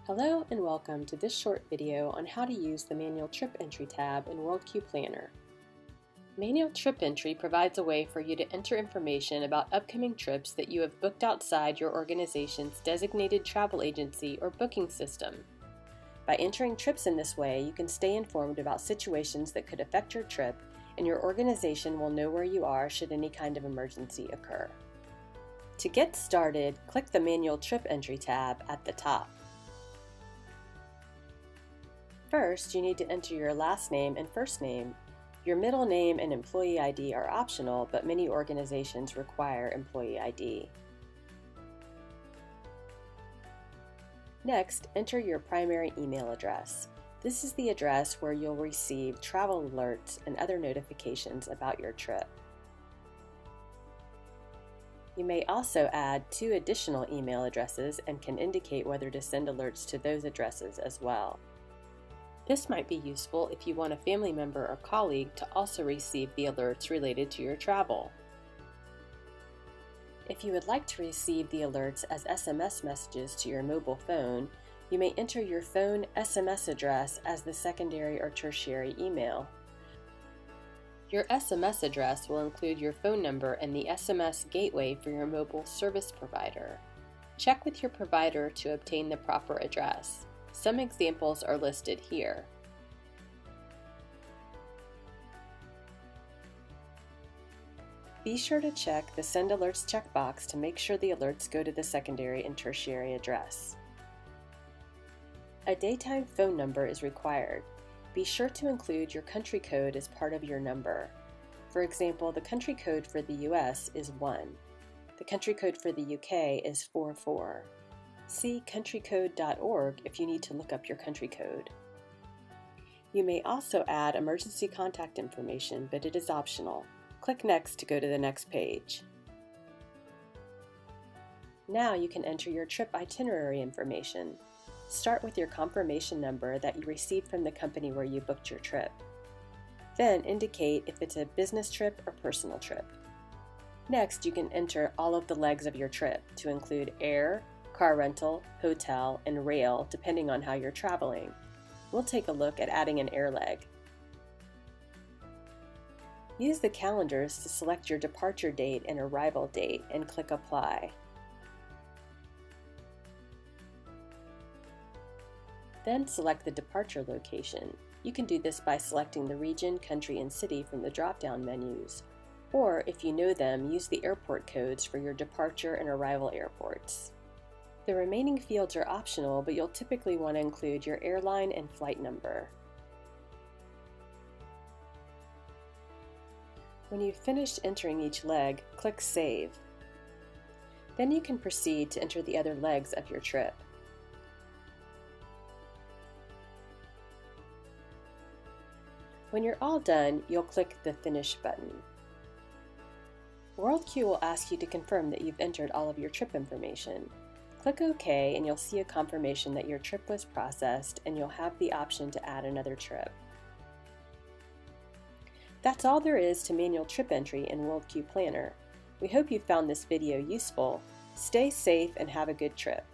Hello and welcome to this short video on how to use the Manual Trip Entry tab in Worldcue Planner. Manual Trip Entry provides a way for you to enter information about upcoming trips that you have booked outside your organization's designated travel agency or booking system. By entering trips in this way, you can stay informed about situations that could affect your trip, and your organization will know where you are should any kind of emergency occur. To get started, click the Manual Trip Entry tab at the top. First, you need to enter your last name and first name. Your middle name and employee ID are optional, but many organizations require employee ID. Next, enter your primary email address. This is the address where you'll receive travel alerts and other notifications about your trip. You may also add 2 additional email addresses and can indicate whether to send alerts to those addresses as well. This might be useful if you want a family member or colleague to also receive the alerts related to your travel. If you would like to receive the alerts as SMS messages to your mobile phone, you may enter your phone SMS address as the secondary or tertiary email. Your SMS address will include your phone number and the SMS gateway for your mobile service provider. Check with your provider to obtain the proper address. Some examples are listed here. Be sure to check the Send Alerts checkbox to make sure the alerts go to the secondary and tertiary address. A daytime phone number is required. Be sure to include your country code as part of your number. For example, the country code for the US is 1. The country code for the UK is 44. See countrycode.org if you need to look up your country code. You may also add emergency contact information, but it is optional. Click Next to go to the next page. Now you can enter your trip itinerary information. Start with your confirmation number that you received from the company where you booked your trip. Then indicate if it's a business trip or personal trip. Next, you can enter all of the legs of your trip to include air, car rental, hotel, and rail depending on how you're traveling. We'll take a look at adding an air leg. Use the calendars to select your departure date and arrival date and click Apply. Then select the departure location. You can do this by selecting the region, country, and city from the drop-down menus. Or, if you know them, use the airport codes for your departure and arrival airports. The remaining fields are optional, but you'll typically want to include your airline and flight number. When you've finished entering each leg, click Save. Then you can proceed to enter the other legs of your trip. When you're all done, you'll click the Finish button. Worldcue will ask you to confirm that you've entered all of your trip information. Click OK and you'll see a confirmation that your trip was processed, and you'll have the option to add another trip. That's all there is to Manual Trip Entry in Worldcue Planner. We hope you found this video useful. Stay safe and have a good trip.